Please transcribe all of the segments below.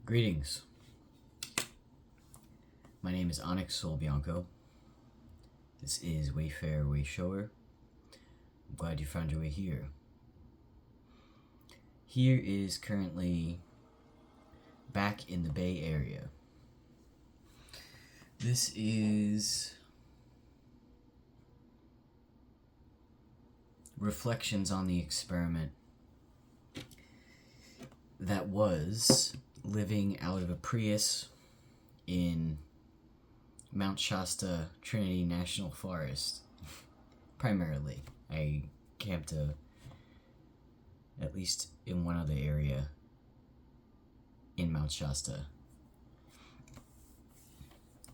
Greetings. My name is Sol Bianco. This is WayFarer, WayShower. I'm glad you found your way here. Here is currently back in the Bay Area. This is reflections on the experiment that was living out of a Prius in Mount Shasta Trinity National Forest. Primarily. I camped at least in one other area in Mount Shasta.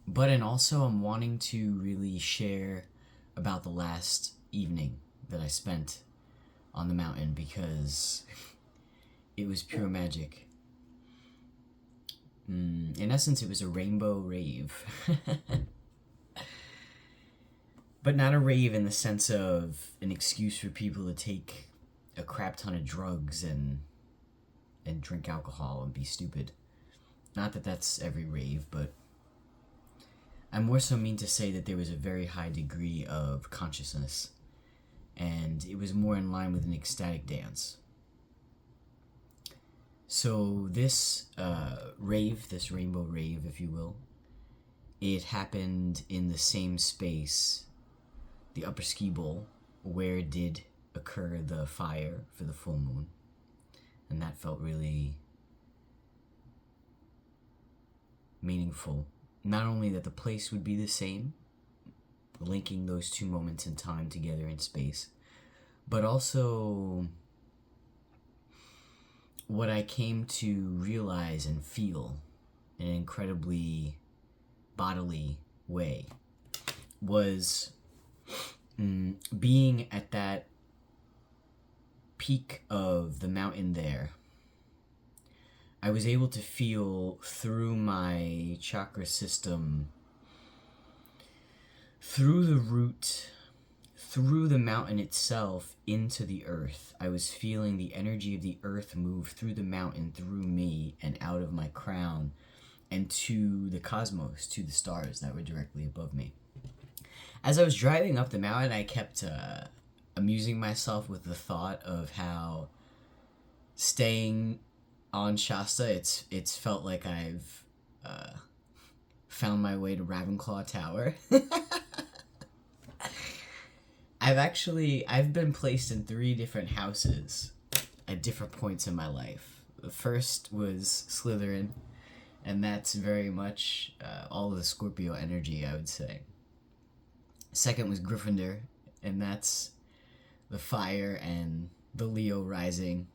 But and also I'm wanting to really share about the last evening that I spent on the mountain because it was pure magic. In essence, it was a rainbow rave. But not a rave in the sense of an excuse for people to take a crap ton of drugs and drink alcohol and be stupid. Not that that's every rave, but I more so mean to say that there was a very high degree of consciousness, and it was more in line with an ecstatic dance. So this rave, this rainbow rave, if you will, it happened in the same space, the upper ski bowl, where did occur the fire for the full moon. And that felt really meaningful. Not only that the place would be the same, linking those two moments in time together in space, but also what I came to realize and feel in an incredibly bodily way was being at that peak of the mountain there. I was able to feel through my chakra system, through the root, through the mountain itself into the earth. I was feeling the energy of the earth move through the mountain, through me, and out of my crown, and to the cosmos, to the stars that were directly above me. As I was driving up the mountain, I kept amusing myself with the thought of how staying on Shasta, it's felt like I've found my way to Ravenclaw Tower. I've been placed in 3 different houses at different points in my life. The first was Slytherin, and that's very much all of the Scorpio energy, I would say. Second was Gryffindor, and that's the fire and the Leo rising.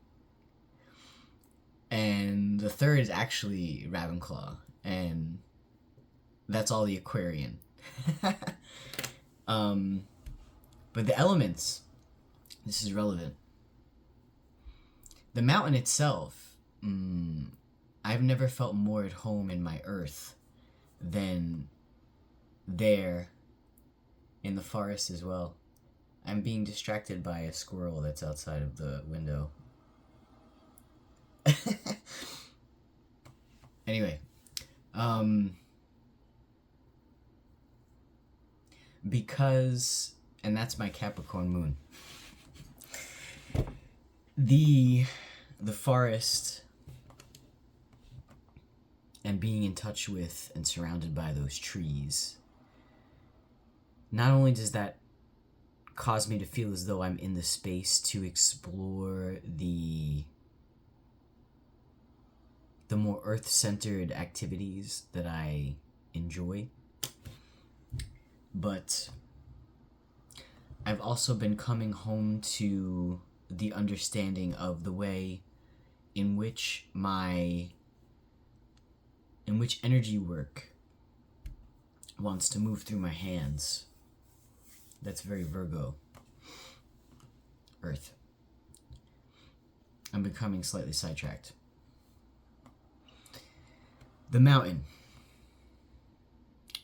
And the third is actually Ravenclaw, and that's all the Aquarian. But the elements, this is relevant. The mountain itself, I've never felt more at home in my earth than there in the forest as well. I'm being distracted by a squirrel that's outside of the window. Anyway, because, and that's my Capricorn moon, the forest and being in touch with and surrounded by those trees, not only does that cause me to feel as though I'm in the space to explore the more earth-centered activities that I enjoy, but I've also been coming home to the understanding of the way in which energy work wants to move through my hands. That's very Virgo. Earth. I'm becoming slightly sidetracked. The mountain.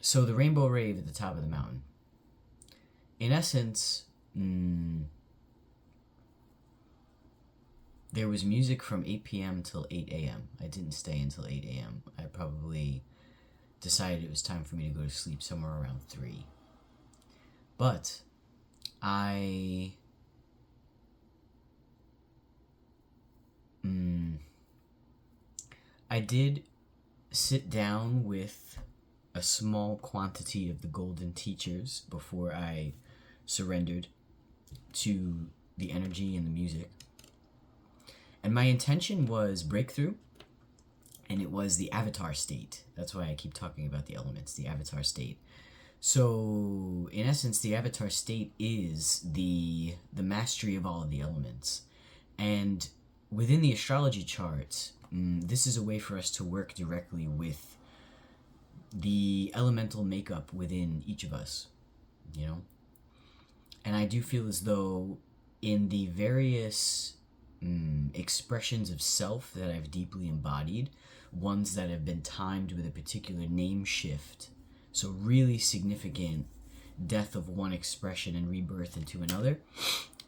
So the rainbow rave at the top of the mountain. In essence, there was music from 8 p.m. till 8 a.m. I didn't stay until 8 a.m. I probably decided it was time for me to go to sleep somewhere around 3. But I did sit down with a small quantity of the golden teachers before I surrendered to the energy and the music. And my intention was breakthrough, and it was the avatar state. That's why I keep talking about the elements, the avatar state. So, in essence, the avatar state is the mastery of all of the elements. And within the astrology chart, this is a way for us to work directly with the elemental makeup within each of us, you know? And I do feel as though in the various expressions of self that I've deeply embodied, ones that have been timed with a particular name shift, so really significant death of one expression and rebirth into another,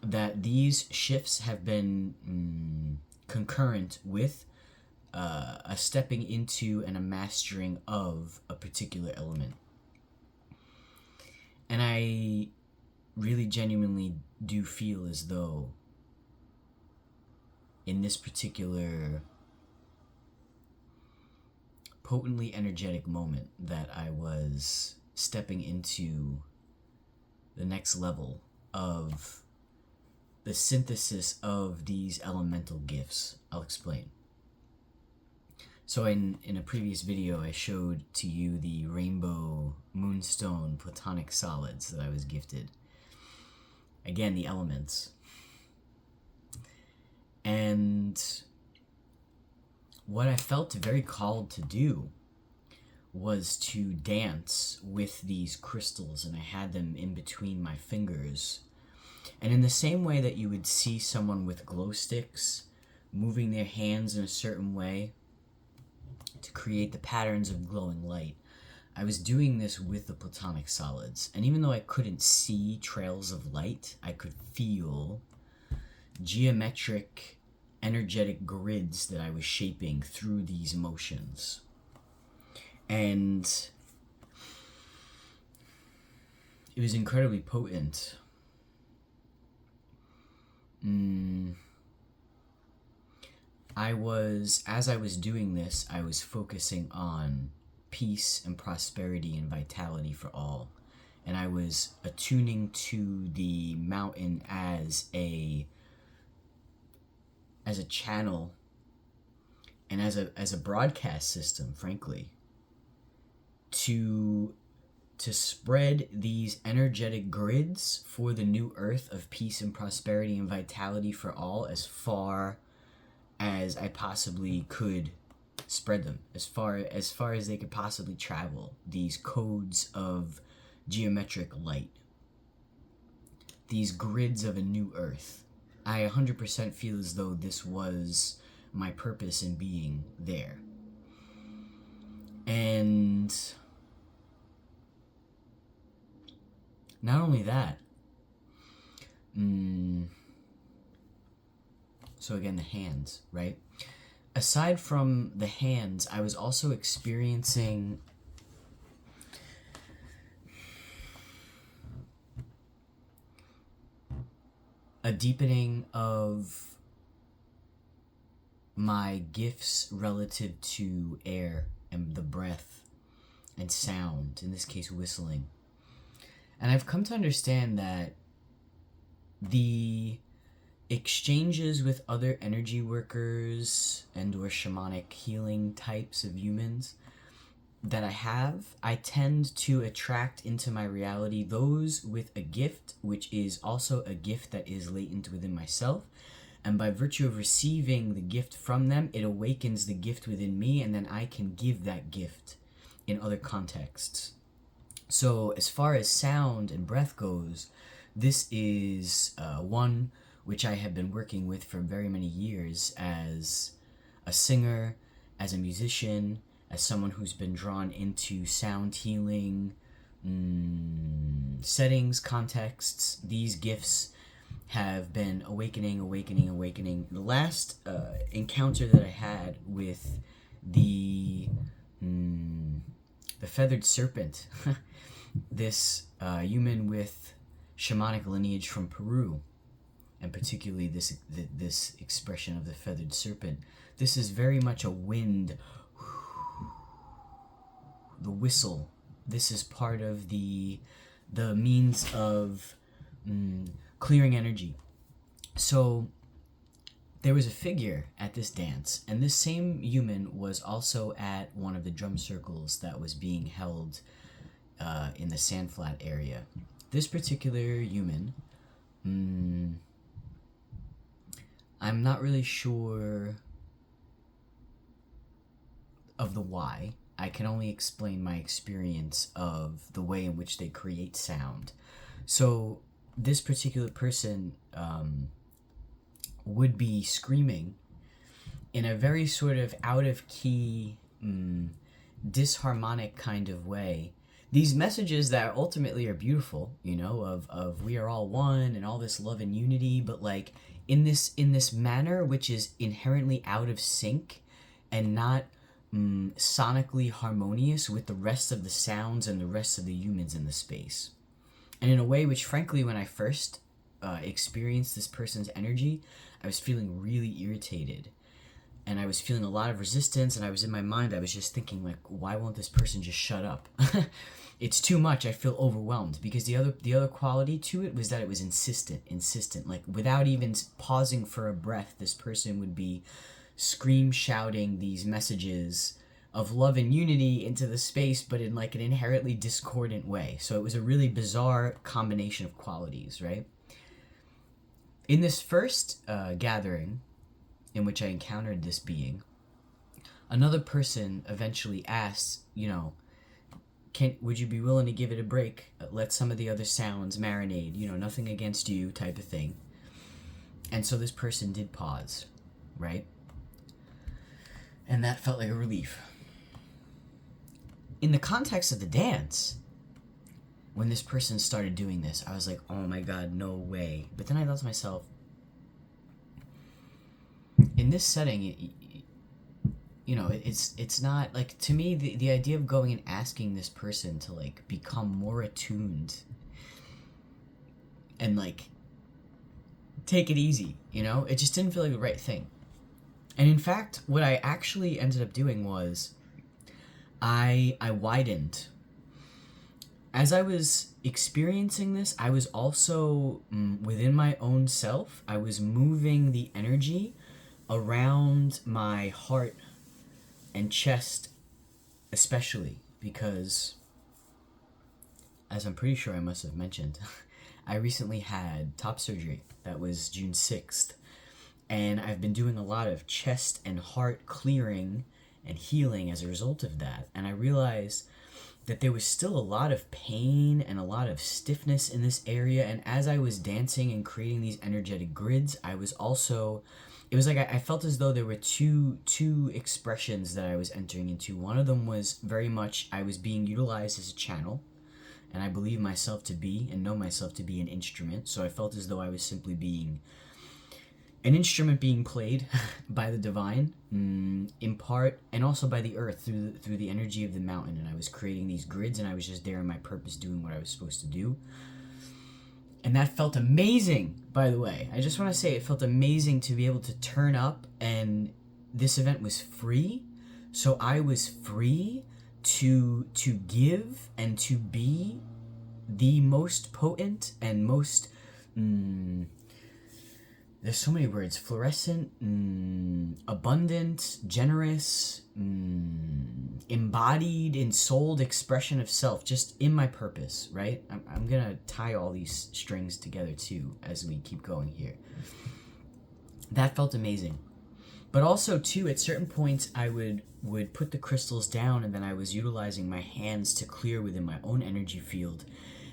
that these shifts have been concurrent with a stepping into and a mastering of a particular element. And I really genuinely do feel as though in this particular potently energetic moment that I was stepping into the next level of the synthesis of these elemental gifts. I'll explain. So in a previous video, I showed to you the rainbow moonstone platonic solids that I was gifted. Again, the elements. And what I felt very called to do was to dance with these crystals, and I had them in between my fingers. And in the same way that you would see someone with glow sticks moving their hands in a certain way to create the patterns of glowing light, I was doing this with the platonic solids. And even though I couldn't see trails of light, I could feel geometric, energetic grids that I was shaping through these motions. And it was incredibly potent. As I was doing this, I was focusing on peace and prosperity and vitality for all. And I was attuning to the mountain as a channel and as a broadcast system, frankly, to spread these energetic grids for the new earth of peace and prosperity and vitality for all as far as I possibly could spread them, as far as they could possibly travel, these codes of geometric light, these grids of a new earth. I 100% feel as though this was my purpose in being there. And not only that, so again, the hands, right? Aside from the hands, I was also experiencing a deepening of my gifts relative to air and the breath and sound, in this case whistling. And I've come to understand that the exchanges with other energy workers and or shamanic healing types of humans that I tend to attract into my reality those with a gift, which is also a gift that is latent within myself. And by virtue of receiving the gift from them, it awakens the gift within me, and then I can give that gift in other contexts. So as far as sound and breath goes, this is one which I have been working with for very many years as a singer, as a musician, as someone who's been drawn into sound healing settings, contexts. These gifts have been awakening. The last encounter that I had with the feathered serpent, this human with shamanic lineage from Peru, and particularly this expression of the feathered serpent. This is very much a wind, the whistle. This is part of the means of clearing energy. So there was a figure at this dance, and this same human was also at one of the drum circles that was being held in the Sandflat area. This particular human, I'm not really sure of the why. I can only explain my experience of the way in which they create sound. So this particular person would be screaming in a very sort of out of key, disharmonic kind of way. These messages that ultimately are beautiful, you know, of we are all one and all this love and unity, but like in this manner which is inherently out of sync and not sonically harmonious with the rest of the sounds and the rest of the humans in the space. And in a way which, frankly, when I first experienced this person's energy, I was feeling really irritated. And I was feeling a lot of resistance, and I was in my mind, I was just thinking, like, why won't this person just shut up? It's too much. I feel overwhelmed. Because the other quality to it was that it was insistent. Like, without even pausing for a breath, this person would be scream shouting these messages of love and unity into the space, but in like an inherently discordant way. So it was a really bizarre combination of qualities, right? In this first gathering in which I encountered this being, another person eventually asked, you know, would you be willing to give it a break? Let some of the other sounds marinate, you know, nothing against you type of thing. And so this person did pause, right? And that felt like a relief. In the context of the dance, when this person started doing this, I was like, oh my God, no way. But then I thought to myself, in this setting, you know, it's not, like, to me, the idea of going and asking this person to, like, become more attuned and, like, take it easy, you know? It just didn't feel like the right thing. And in fact, what I actually ended up doing was I widened. As I was experiencing this, I was also, within my own self, I was moving the energy around my heart and chest, especially because, as I'm pretty sure I must have mentioned, I recently had top surgery. That was June 6th. And I've been doing a lot of chest and heart clearing and healing as a result of that. And I realized that there was still a lot of pain and a lot of stiffness in this area. And as I was dancing and creating these energetic grids, I was also, it was like I felt as though there were two expressions that I was entering into. One of them was very much I was being utilized as a channel. And I believe myself to be and know myself to be an instrument. So I felt as though I was simply being an instrument being played by the divine, in part, and also by the earth through the energy of the mountain. And I was creating these grids, and I was just there in my purpose, doing what I was supposed to do. And that felt amazing, by the way. I just want to say it felt amazing to be able to turn up, and this event was free. So I was free to give and to be the most potent and most there's so many words: fluorescent, abundant, generous, embodied, ensouled expression of self, just in my purpose, right? I'm gonna tie all these strings together too as we keep going here. That felt amazing. But also too, at certain points I would put the crystals down, and then I was utilizing my hands to clear within my own energy field.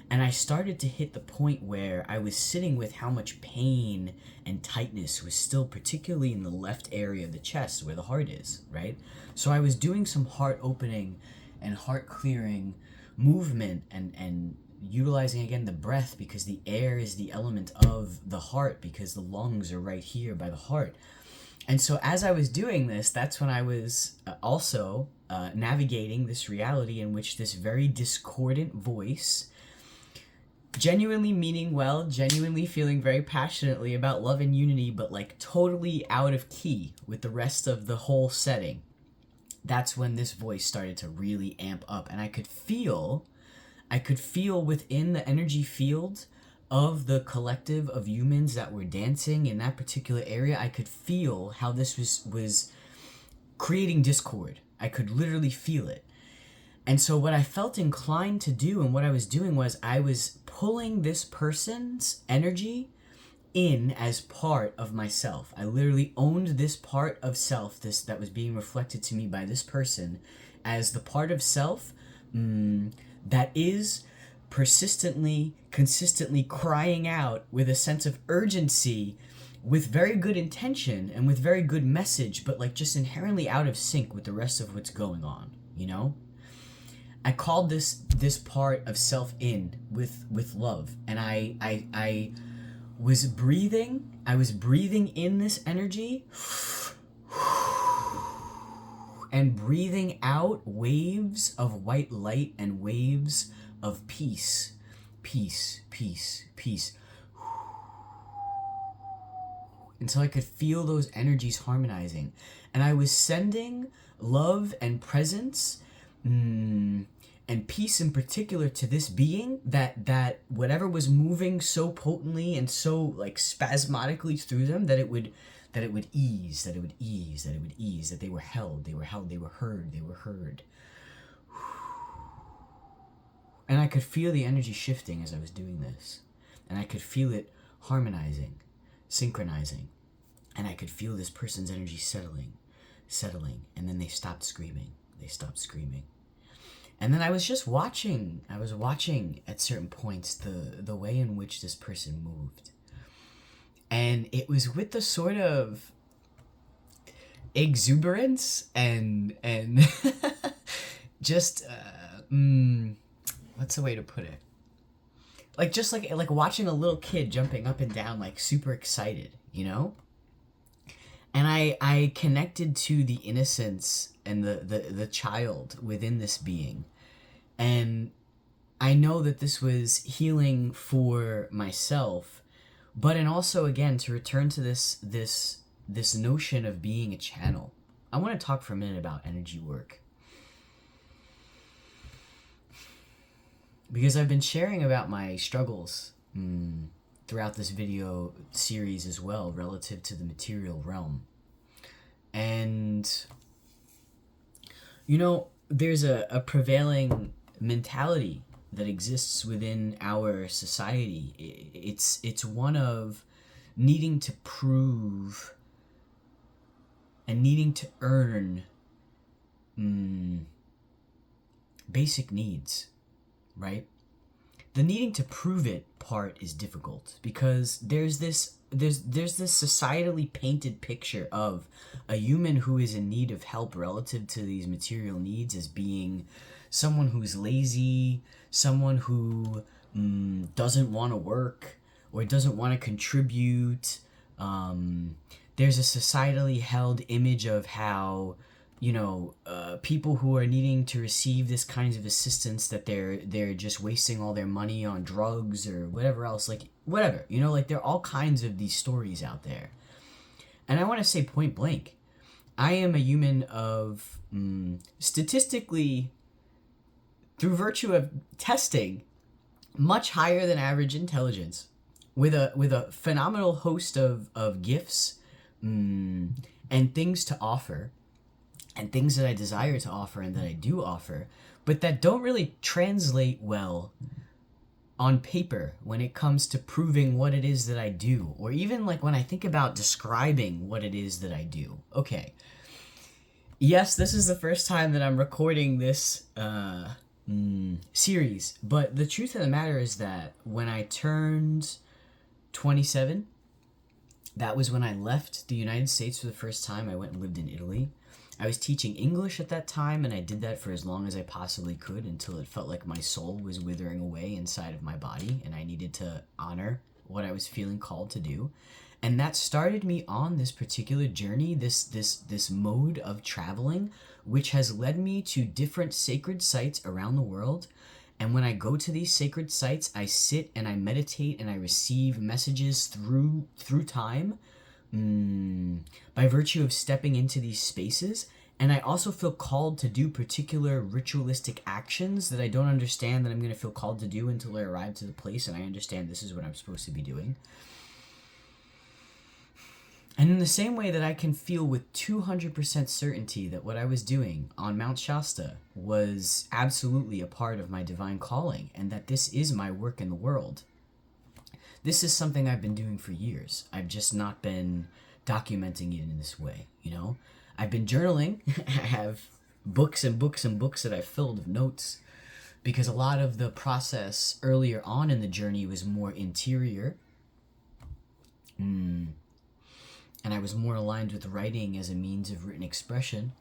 And I started to hit the point where I was sitting with how much pain and tightness was still, particularly in the left area of the chest where the heart is, right? So I was doing some heart opening and heart clearing movement and utilizing again the breath, because the air is the element of the heart, because the lungs are right here by the heart. And so as I was doing this, that's when I was also navigating this reality in which this very discordant voice, genuinely meaning well, genuinely feeling very passionately about love and unity, but like totally out of key with the rest of the whole setting. That's when this voice started to really amp up, and I could feel within the energy field of the collective of humans that were dancing in that particular area, I could feel how this was creating discord. I could literally feel it. And so what I felt inclined to do, and what I was doing, was I was pulling this person's energy in as part of myself. I literally owned this part of self, this that was being reflected to me by this person, as the part of self that is persistently, consistently crying out with a sense of urgency, with very good intention and with very good message, but like just inherently out of sync with the rest of what's going on, you know? I called this part of self in with love, and I was breathing in this energy and breathing out waves of white light and waves of peace, peace, peace, peace, until I could feel those energies harmonizing. And I was sending love and presence and peace in particular to this being, that whatever was moving so potently and so like spasmodically through them, that it would ease, that they were held, they were heard. And I could feel the energy shifting as I was doing this, and I could feel it harmonizing, synchronizing, and I could feel this person's energy settling, and then they stopped screaming. And then I was just watching. I was watching at certain points the way in which this person moved. And it was with the sort of exuberance and just what's the way to put it? Like just like watching a little kid jumping up and down, like super excited, you know? And I connected to the innocence and the child within this being. And I know that this was healing for myself, but and also again to return to this notion of being a channel. I want to talk for a minute about energy work, because I've been sharing about my struggles throughout this video series as well, relative to the material realm. And you know, there's a prevailing mentality that exists within our society. It's one of needing to prove and needing to earn basic needs, right? The needing to prove it part is difficult, because there's this societally painted picture of a human who is in need of help relative to these material needs as being someone who's lazy, someone who doesn't want to work or doesn't want to contribute. There's a societally held image of how, you know, people who are needing to receive this kinds of assistance, that they're just wasting all their money on drugs or whatever else, like whatever, you know, like there are all kinds of these stories out there. And I want to say point blank, I am a human of statistically, through virtue of testing, much higher than average intelligence, with a phenomenal host of gifts and things to offer, and things that I desire to offer and that I do offer, but that don't really translate well on paper when it comes to proving what it is that I do, or even like when I think about describing what it is that I do. Okay. Yes, this is the first time that I'm recording this series, but the truth of the matter is that when I turned 27, that was when I left the United States for the first time. I went and lived in Italy. I was teaching English at that time, and I did that for as long as I possibly could until it felt like my soul was withering away inside of my body, and I needed to honor what I was feeling called to do. And that started me on this particular journey, this mode of traveling, which has led me to different sacred sites around the world. And when I go to these sacred sites, I sit and I meditate and I receive messages through time, by virtue of stepping into these spaces. And I also feel called to do particular ritualistic actions that I don't understand that I'm going to feel called to do until I arrive to the place and I understand this is what I'm supposed to be doing. And in the same way that I can feel with 200% certainty that what I was doing on Mount Shasta was absolutely a part of my divine calling and that this is my work in the world. This is something I've been doing for years. I've just not been documenting it in this way, you know? I've been journaling. I have books and books and books that I've filled with notes because a lot of the process earlier on in the journey was more interior. And I was more aligned with writing as a means of written expression.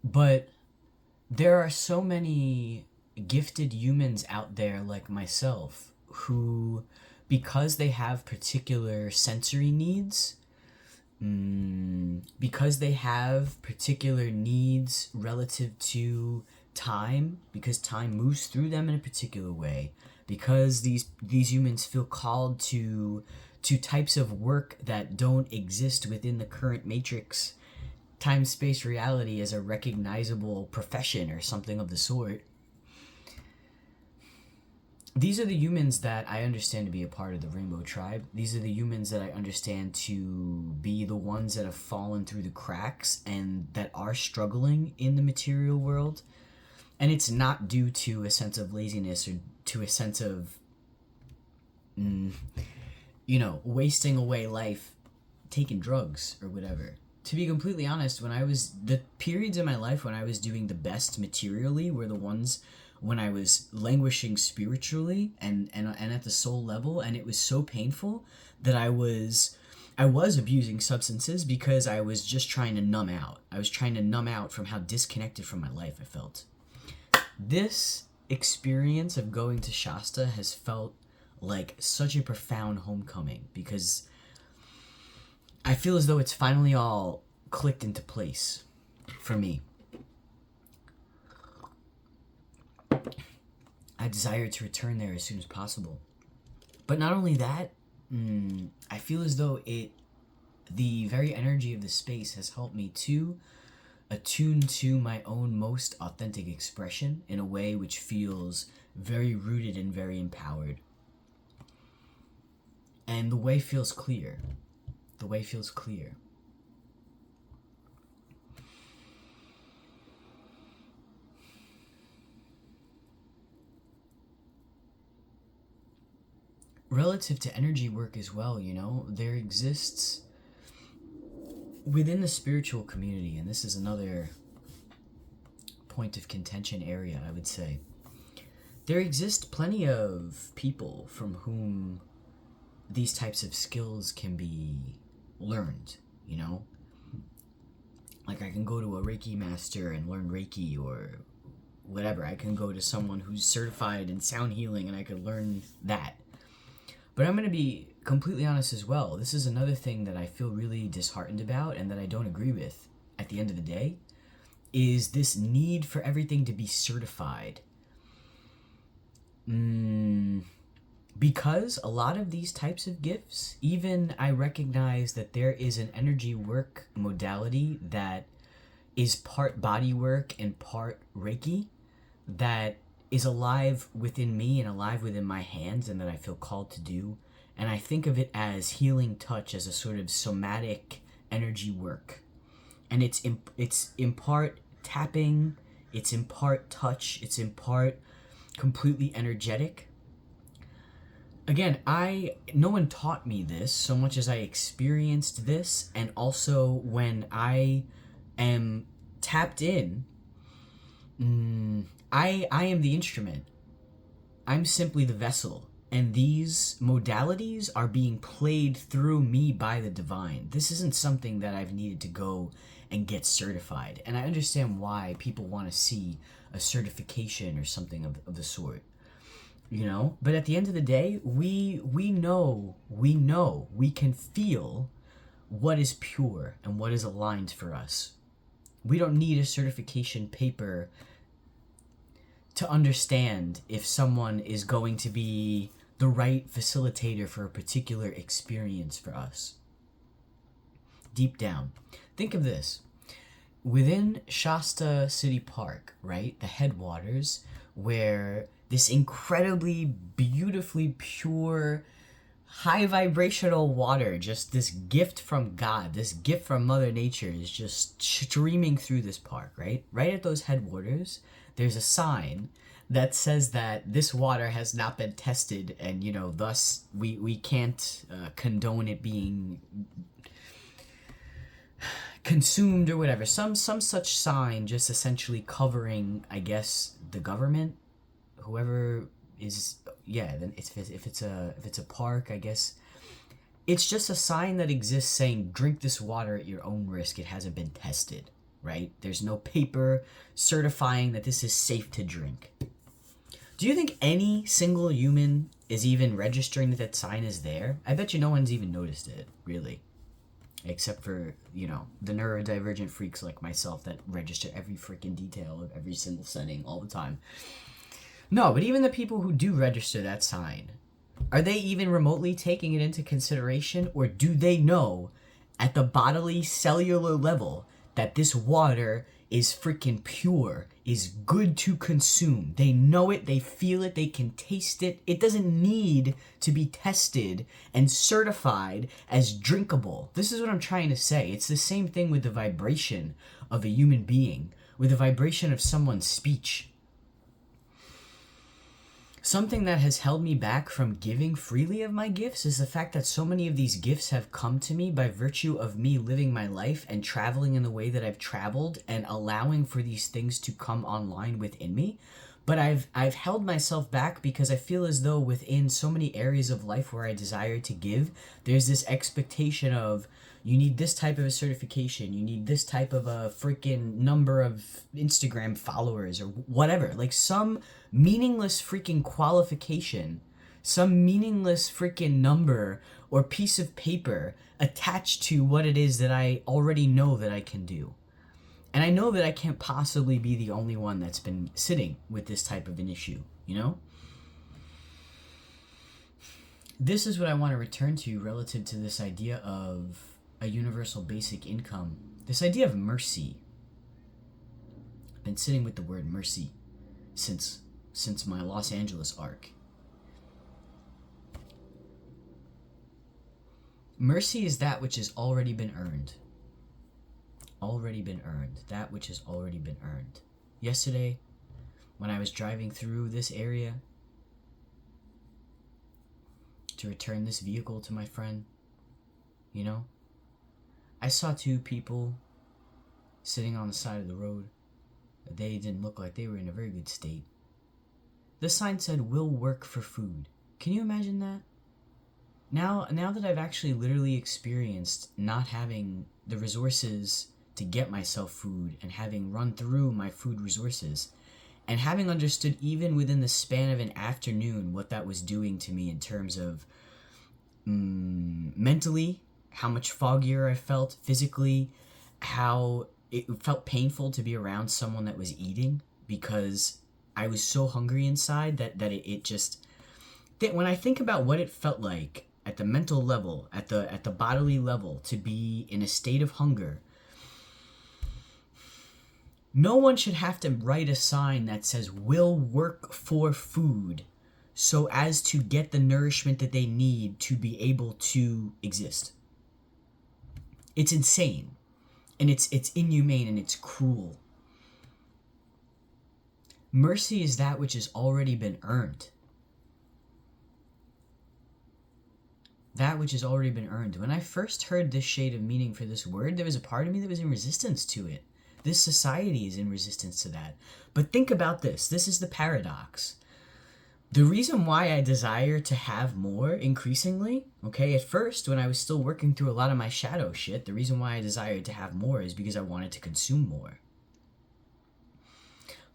But there are so many gifted humans out there like myself who, because they have particular sensory needs, because they have particular needs relative to time, because time moves through them in a particular way, because these humans feel called to types of work that don't exist within the current matrix, time, space, reality as a recognizable profession or something of the sort. These are the humans that I understand to be a part of the Rainbow Tribe. These are the humans that I understand to be the ones that have fallen through the cracks and that are struggling in the material world. And it's not due to a sense of laziness or to a sense of, wasting away life, taking drugs or whatever. To be completely honest, the periods in my life when I was doing the best materially were the ones when I was languishing spiritually and at the soul level, and it was so painful that I was abusing substances because I was just trying to numb out. I was trying to numb out from how disconnected from my life I felt. This experience of going to Shasta has felt like such a profound homecoming because I feel as though it's finally all clicked into place for me. I desire to return there as soon as possible. But not only that, I feel as though the very energy of the space has helped me to attune to my own most authentic expression in a way which feels very rooted and very empowered. And the way feels clear. The way feels clear. Relative to energy work as well, there exists within the spiritual community, and this is another point of contention area, I would say. There exist plenty of people from whom these types of skills can be learned, Like I can go to a Reiki master and learn Reiki or whatever. I can go to someone who's certified in sound healing and I could learn that. But I'm going to be completely honest as well. This is another thing that I feel really disheartened about and that I don't agree with at the end of the day, is this need for everything to be certified. Because a lot of these types of gifts, even I recognize that there is an energy work modality that is part body work and part Reiki that is alive within me and alive within my hands and that I feel called to do. And I think of it as healing touch, as a sort of somatic energy work. And it's in part tapping, it's in part touch, it's in part completely energetic. Again, no one taught me this so much as I experienced this, and also when I am tapped in, I am the instrument. I'm simply the vessel, And these modalities are being played through me by the divine. This isn't something that I've needed to go and get certified. And I understand why people want to see a certification or something of the sort. You know? But at the end of the day, we know, we can feel what is pure and what is aligned for us. We don't need a certification paper to understand if someone is going to be the right facilitator for a particular experience for us. Deep down, think of this. Within Shasta City Park, right, the headwaters, where this incredibly beautifully pure, high vibrational water, just this gift from God, this gift from Mother Nature is just streaming through this park, right? Right at those headwaters, there's a sign that says that this water has not been tested, and thus we can't condone it being consumed or whatever. Some such sign, just essentially covering, I guess, the government, whoever is. Yeah, then if it's a park, I guess it's just a sign that exists saying drink this water at your own risk. It hasn't been tested, right? There's no paper certifying that this is safe to drink. Do you think any single human is even registering that sign is there? I bet you no one's even noticed it, really. Except for, the neurodivergent freaks like myself that register every freaking detail of every single setting all the time. No, but even the people who do register that sign, are they even remotely taking it into consideration? Or do they know at the bodily cellular level that this water is freaking pure, is good to consume? They know it, they feel it, they can taste it. It doesn't need to be tested and certified as drinkable. This is what I'm trying to say. It's the same thing with the vibration of a human being, with the vibration of someone's speech. Something that has held me back from giving freely of my gifts is the fact that so many of these gifts have come to me by virtue of me living my life and traveling in the way that I've traveled and allowing for these things to come online within me. But I've held myself back because I feel as though within so many areas of life where I desire to give, there's this expectation of, you need this type of a certification, you need this type of a freaking number of Instagram followers or whatever. Like some meaningless freaking qualification, some meaningless freaking number or piece of paper attached to what it is that I already know that I can do. And I know that I can't possibly be the only one that's been sitting with this type of an issue, This is what I want to return to relative to this idea of a universal basic income. This idea of mercy. I've been sitting with the word mercy since my Los Angeles arc. Mercy is that which has already been earned. Already been earned. That which has already been earned. Yesterday, when I was driving through this area to return this vehicle to my friend, I saw two people sitting on the side of the road. They didn't look like they were in a very good state. The sign said, "Will work for food." Can you imagine that? Now that I've actually literally experienced not having the resources to get myself food and having run through my food resources and having understood even within the span of an afternoon what that was doing to me in terms of mentally, how much foggier I felt, physically, how it felt painful to be around someone that was eating because I was so hungry inside that it just... When I think about what it felt like at the mental level, at the bodily level, to be in a state of hunger, no one should have to write a sign that says, "Will work for food," so as to get the nourishment that they need to be able to exist. It's insane. And it's inhumane and it's cruel. Mercy is that which has already been earned. That which has already been earned. When I first heard this shade of meaning for this word, there was a part of me that was in resistance to it. This society is in resistance to that. But think about this. This is the paradox. The reason why I desire to have more increasingly, okay, at first when I was still working through a lot of my shadow shit, the reason why I desired to have more is because I wanted to consume more.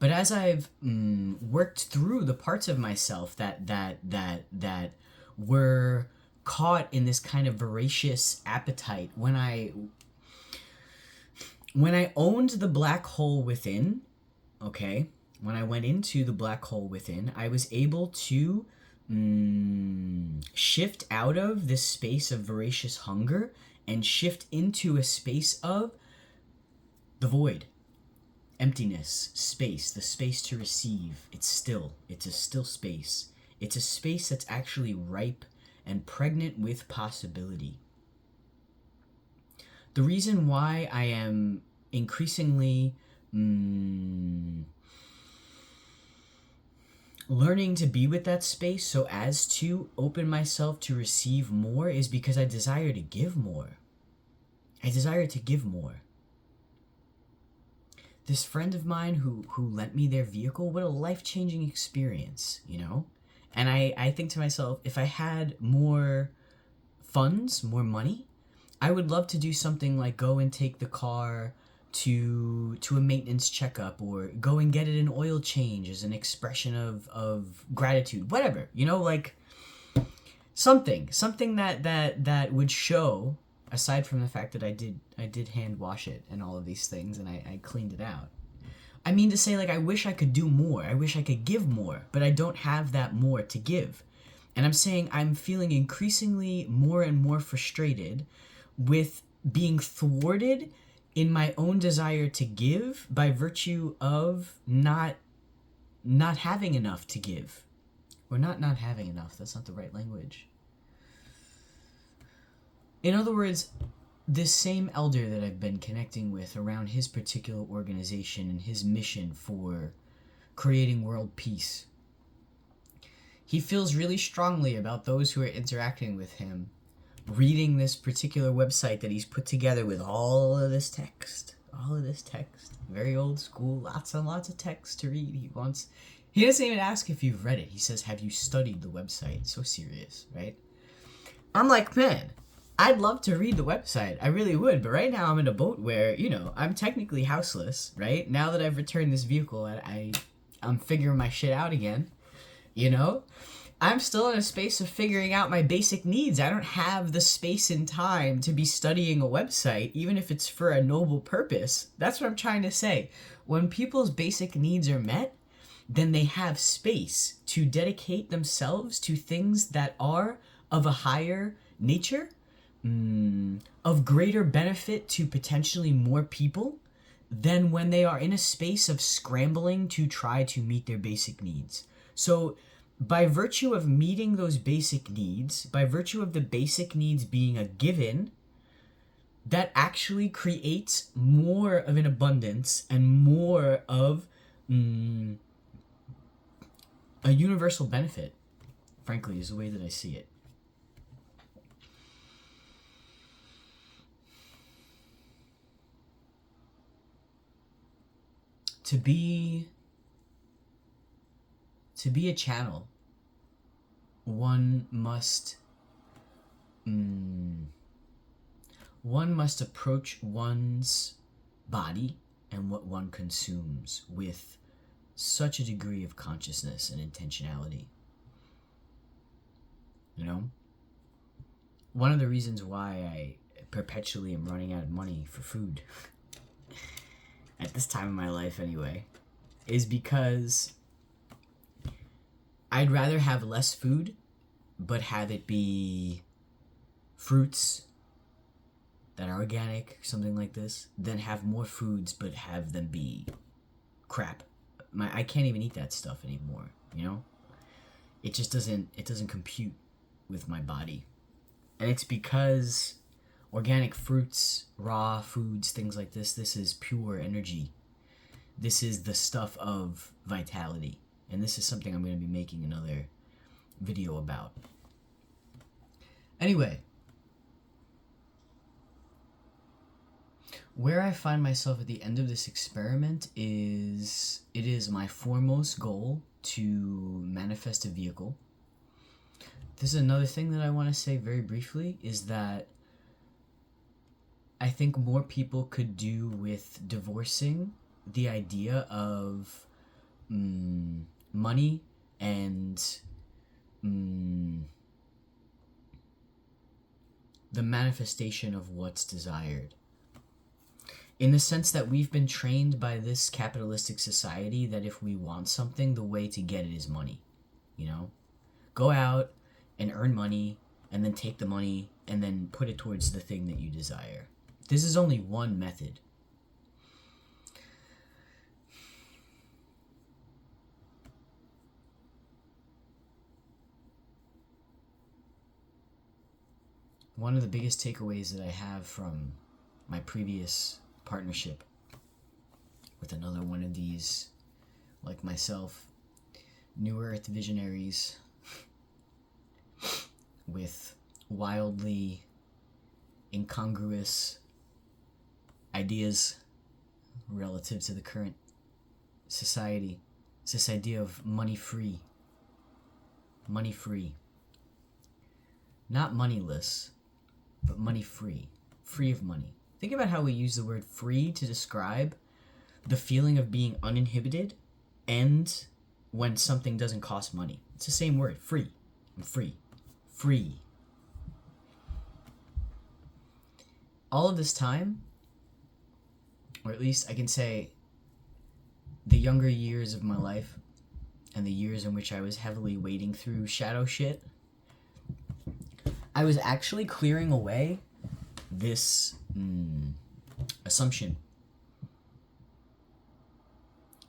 But as I've worked through the parts of myself that were caught in this kind of voracious appetite, when I owned the black hole within, okay, when I went into the black hole within, I was able to shift out of this space of voracious hunger and shift into a space of the void, emptiness, space, the space to receive. It's still. It's a still space. It's a space that's actually ripe and pregnant with possibility. The reason why I am increasingly learning to be with that space so as to open myself to receive more is because I desire to give more. I desire to give more. This friend of mine who lent me their vehicle, what a life-changing experience, you know? And I think to myself, if I had more funds, more money, I would love to do something like go and take the car to a maintenance checkup, or go and get it an oil change as an expression of gratitude, whatever, you know, like something that would show, aside from the fact that I did hand wash it and all of these things, and I cleaned it out. I mean to say, like, I wish I could do more. I wish I could give more, but I don't have that more to give. And I'm saying I'm feeling increasingly more and more frustrated with being thwarted in my own desire to give by virtue of not having enough to give. Or not having enough. That's not the right language. In other words, this same elder that I've been connecting with around his particular organization and his mission for creating world peace, he feels really strongly about those who are interacting with him reading this particular website that he's put together with all of this text. Very old school, lots and lots of text to read. He doesn't even ask if you've read it. He says, have you studied the website? So serious, right? I'm like, man, I'd love to read the website. I really would. But right now I'm in a boat where, you know, I'm technically houseless, right? Now that I've returned this vehicle, I'm figuring my shit out again, you know? I'm still in a space of figuring out my basic needs. I don't have the space and time to be studying a website, even if it's for a noble purpose. That's what I'm trying to say. When people's basic needs are met, then they have space to dedicate themselves to things that are of a higher nature, of greater benefit to potentially more people, than when they are in a space of scrambling to try to meet their basic needs. So, by virtue of meeting those basic needs, by virtue of the basic needs being a given, that actually creates more of an abundance and more of a universal benefit, frankly, is the way that I see it. To be a channel, one must approach one's body and what one consumes with such a degree of consciousness and intentionality. You know? One of the reasons why I perpetually am running out of money for food, at this time in my life anyway, is because I'd rather have less food, but have it be fruits that are organic, something like this, than have more foods, but have them be crap. I can't even eat that stuff anymore, you know? It just doesn't compute with my body. And it's because organic fruits, raw foods, things like this is pure energy. This is the stuff of vitality. And this is something I'm going to be making another video about. Anyway, where I find myself at the end of this experiment is, it is my foremost goal to manifest a vehicle. This is another thing that I want to say very briefly, is that I think more people could do with divorcing the idea of money and the manifestation of what's desired. In the sense that we've been trained by this capitalistic society that if we want something, the way to get it is money. You know? Go out and earn money, and then take the money, and then put it towards the thing that you desire. This is only one method. One of the biggest takeaways that I have from my previous partnership with another one of these, like myself, New Earth visionaries with wildly incongruous ideas relative to the current society. It's this idea of money free. Money free. Not moneyless, but money free. Free of money. Think about how we use the word free to describe the feeling of being uninhibited and when something doesn't cost money. It's the same word, free. I'm free. Free. All of this time, or at least I can say the younger years of my life and the years in which I was heavily wading through shadow shit, I was actually clearing away this assumption.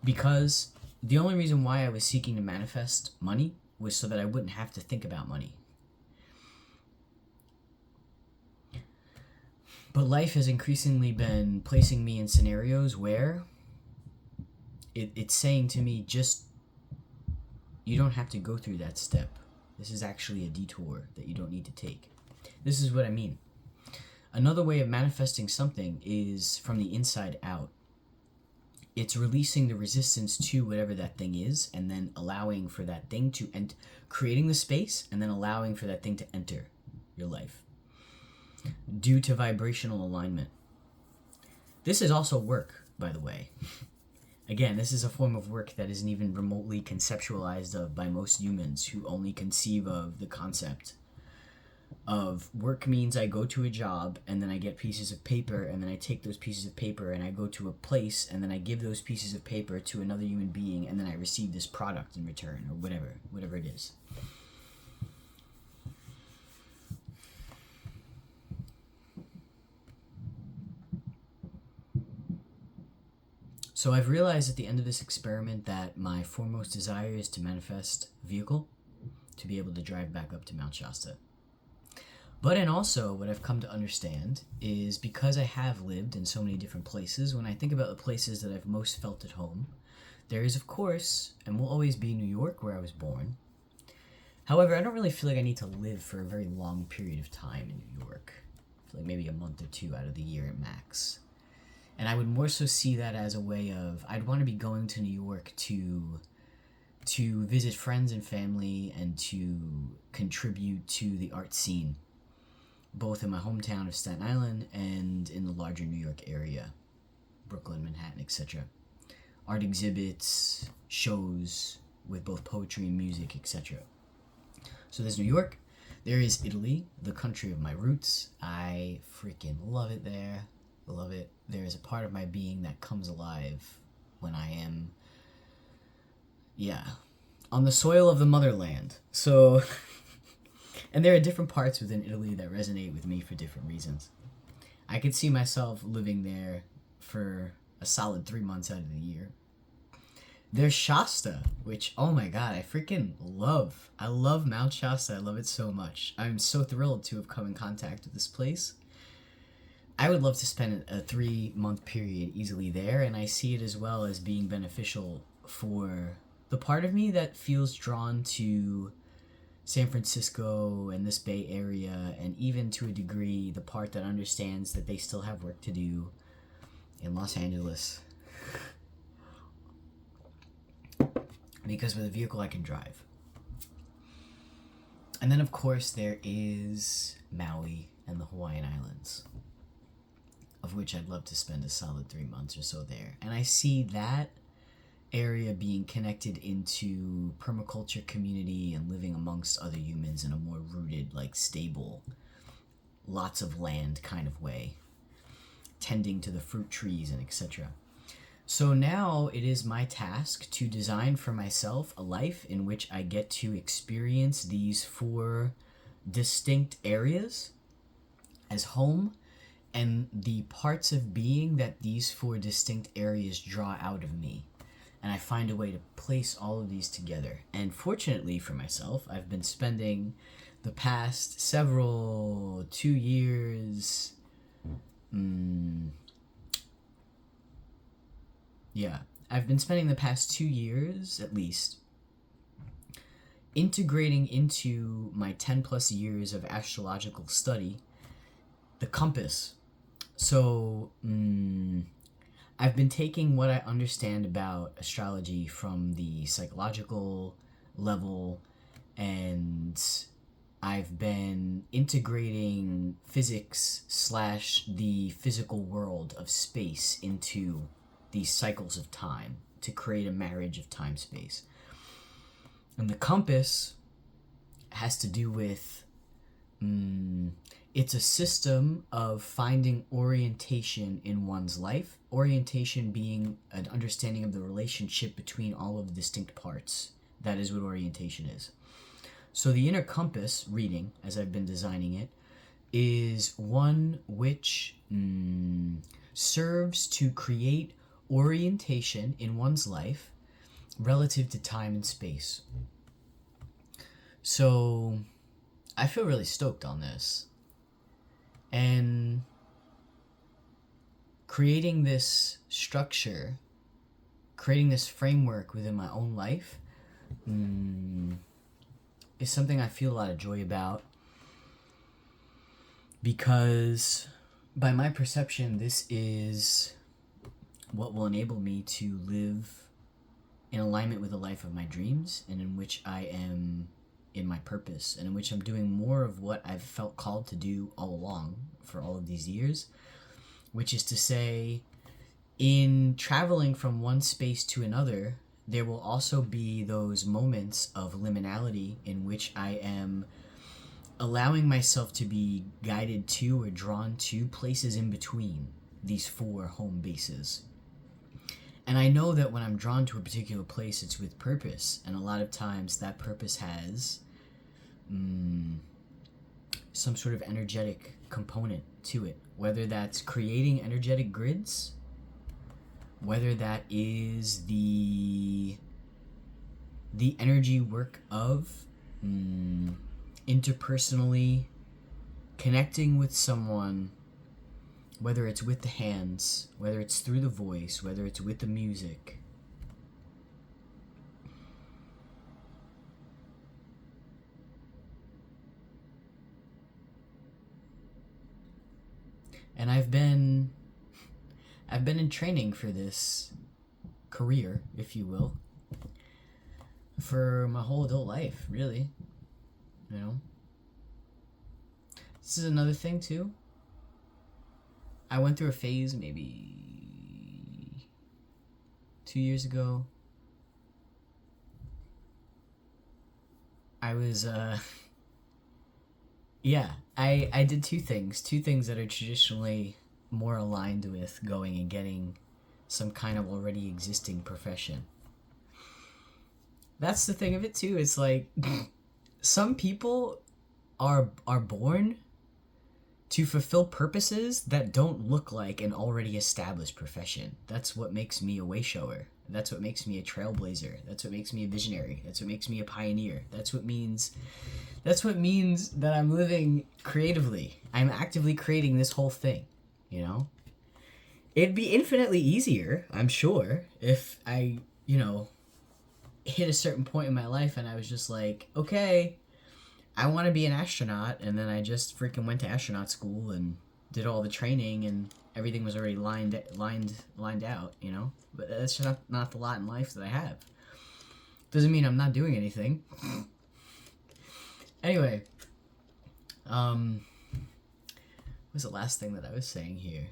Because the only reason why I was seeking to manifest money was so that I wouldn't have to think about money. But life has increasingly been placing me in scenarios where it's saying to me, just, you don't have to go through that step. This is actually a detour that you don't need to take. This is what I mean. Another way of manifesting something is from the inside out. It's releasing the resistance to whatever that thing is, and then allowing for that thing to creating the space, and then allowing for that thing to enter your life due to vibrational alignment. This is also work, by the way. Again, this is a form of work that isn't even remotely conceptualized of by most humans who only conceive of the concept of work means I go to a job and then I get pieces of paper and then I take those pieces of paper and I go to a place and then I give those pieces of paper to another human being and then I receive this product in return, or whatever it is. So I've realized at the end of this experiment that my foremost desire is to manifest a vehicle to be able to drive back up to Mount Shasta. But and also what I've come to understand is because I have lived in so many different places, when I think about the places that I've most felt at home, there is, of course, and will always be, New York, where I was born. However, I don't really feel like I need to live for a very long period of time in New York. I feel like maybe a month or two out of the year at max. And I would more so see that as a way of, I'd want to be going to New York to visit friends and family and to contribute to the art scene, both in my hometown of Staten Island and in the larger New York area, Brooklyn, Manhattan, etc. Art exhibits, shows with both poetry and music, etc. So there's New York. There is Italy, the country of my roots. I freaking love it there. Love it. There is a part of my being that comes alive when I am, on the soil of the motherland. So, and there are different parts within Italy that resonate with me for different reasons. I could see myself living there for a solid 3 months out of the year. There's Shasta, which, oh my god, I freaking love. I love Mount Shasta. I love it so much. I'm so thrilled to have come in contact with this place. I would love to spend a 3-month period easily there, and I see it as well as being beneficial for the part of me that feels drawn to San Francisco and this Bay Area, and even to a degree the part that understands that they still have work to do in Los Angeles. because with a vehicle I can drive. And then, of course, there is Maui and the Hawaiian Islands, of which I'd love to spend a solid 3 months or so there. And I see that area being connected into permaculture community and living amongst other humans in a more rooted, like stable, lots of land kind of way, tending to the fruit trees and etc. So now it is my task to design for myself a life in which I get to experience these 4 distinct areas as home, and the parts of being that these 4 distinct areas draw out of me. And I find a way to place all of these together. And fortunately for myself, I've been spending the past 2 years... I've been spending the past 2 years, at least, integrating into my 10 plus years of astrological study the compass. So, I've been taking what I understand about astrology from the psychological level, and I've been integrating physics / the physical world of space into these cycles of time to create a marriage of time-space. And the compass has to do with, it's a system of finding orientation in one's life, orientation being an understanding of the relationship between all of the distinct parts. That is what orientation is. So the inner compass reading, as I've been designing it, is one which serves to create orientation in one's life relative to time and space. So I feel really stoked on this. And creating this structure, creating this framework within my own life is something I feel a lot of joy about, because by my perception, this is what will enable me to live in alignment with the life of my dreams, and in which I am in my purpose, and in which I'm doing more of what I've felt called to do all along for all of these years, which is to say, in traveling from one space to another, there will also be those moments of liminality in which I am allowing myself to be guided to or drawn to places in between these 4 home bases. And I know that when I'm drawn to a particular place, it's with purpose. And a lot of times that purpose has some sort of energetic component to it. Whether that's creating energetic grids, whether that is the energy work of interpersonally connecting with someone, whether it's with the hands, whether it's through the voice, whether it's with the music. And I've been in training for this career, if you will, for my whole adult life, really. You know? This is another thing, too. I went through a phase maybe 2 years ago. I was, I did 2 things. 2 things that are traditionally more aligned with going and getting some kind of already existing profession. That's the thing of it, too. It's like, some people are born to fulfill purposes that don't look like an already established profession. That's what makes me a WayShower. That's what makes me a trailblazer. That's what makes me a visionary. That's what makes me a pioneer. That's what means that I'm living creatively. I'm actively creating this whole thing, you know? It'd be infinitely easier, I'm sure, if I, hit a certain point in my life and I was just like, okay, I want to be an astronaut, and then I just freaking went to astronaut school and did all the training, and everything was already lined out, But that's just not the lot in life that I have. Doesn't mean I'm not doing anything. Anyway, what was the last thing that I was saying here?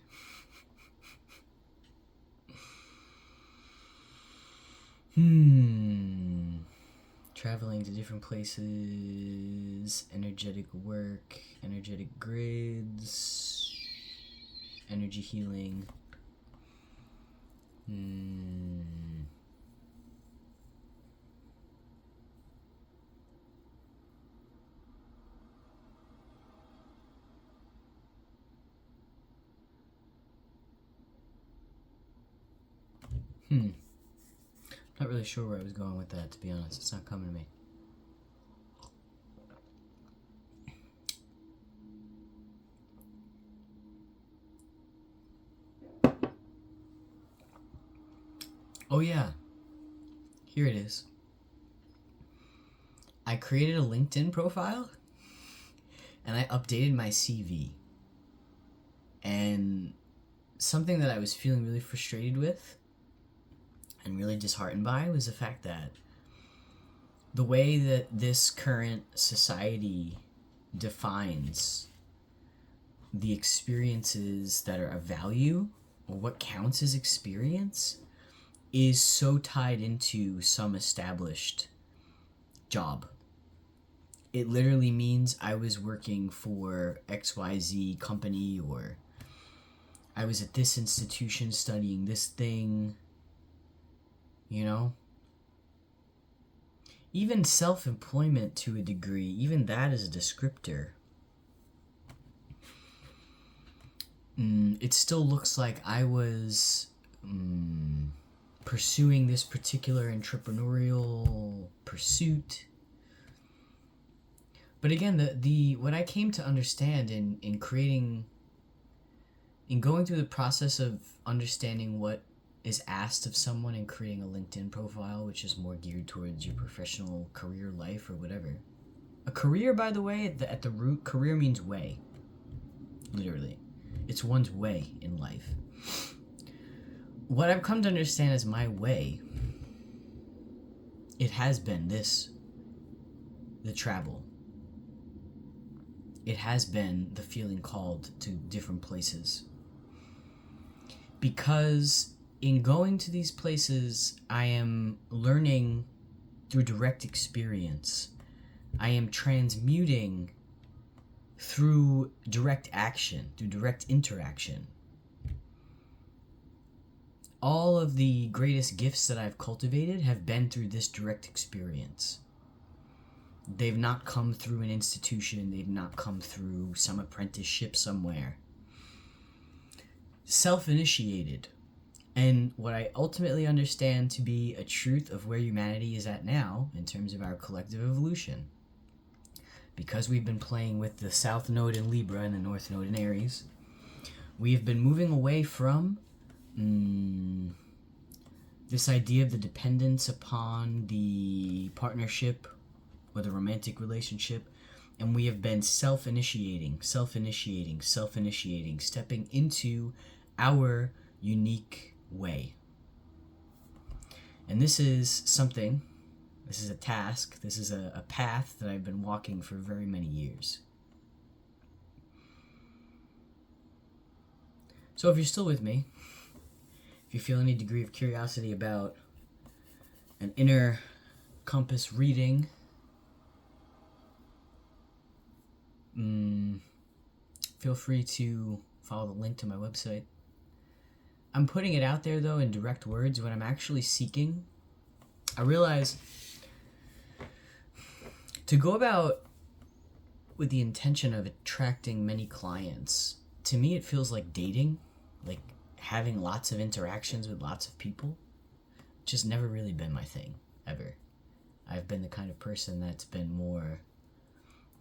Traveling to different places, energetic work, energetic grids, energy healing. Not really sure where I was going with that, to be honest. It's not coming to me. Oh yeah, here it is. I created a LinkedIn profile and I updated my CV. And something that I was feeling really frustrated with and really disheartened by was the fact that the way that this current society defines the experiences that are of value, or what counts as experience, is so tied into some established job. It literally means I was working for XYZ company, or I was at this institution studying this thing, you know? Even self-employment to a degree, even that is a descriptor. It still looks like I was pursuing this particular entrepreneurial pursuit. But again, the what I came to understand in going through the process of understanding what is asked of someone and creating a LinkedIn profile, which is more geared towards your professional career life or whatever. A career, by the way, at the root, career means way. Literally. It's one's way in life. What I've come to understand as my way, it has been the travel. It has been the feeling called to different places. Because in going to these places, I am learning through direct experience. I am transmuting through direct action, through direct interaction. All of the greatest gifts that I've cultivated have been through this direct experience. They've not come through an institution. They've not come through some apprenticeship somewhere. Self-initiated. And what I ultimately understand to be a truth of where humanity is at now in terms of our collective evolution. Because we've been playing with the South Node in Libra and the North Node in Aries, we have been moving away from this idea of the dependence upon the partnership or the romantic relationship, and we have been self-initiating, stepping into our unique way. And this is something, this is a task, this is a path that I've been walking for very many years. So if you're still with me, if you feel any degree of curiosity about an inner compass reading, feel free to follow the link to my website. I'm putting it out there, though, in direct words. What I'm actually seeking, I realize to go about with the intention of attracting many clients, to me it feels like dating, like having lots of interactions with lots of people. It's just never really been my thing, ever. I've been the kind of person that's been more,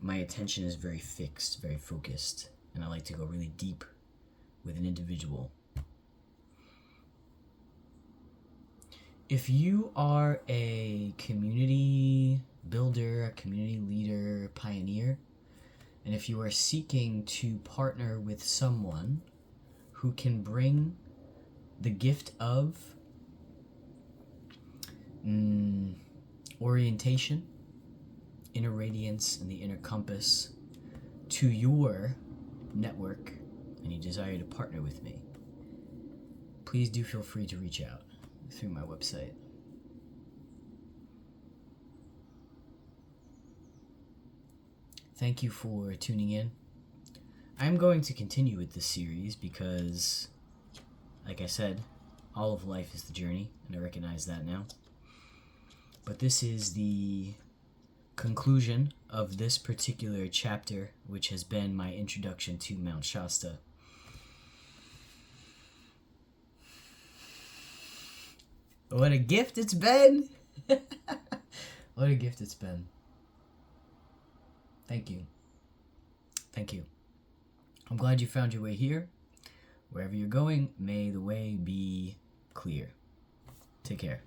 my attention is very fixed, very focused, and I like to go really deep with an individual. If you are a community builder, a community leader, pioneer, and if you are seeking to partner with someone who can bring the gift of orientation, inner radiance, and the inner compass to your network, and you desire to partner with me, please do feel free to reach out through my website. Thank you for tuning in. I'm going to continue with this series because, like I said, all of life is the journey, and I recognize that now. But this is the conclusion of this particular chapter, which has been my introduction to Mount Shasta. What a gift it's been! What a gift it's been. Thank you. Thank you. I'm glad you found your way here. Wherever you're going, may the way be clear. Take care.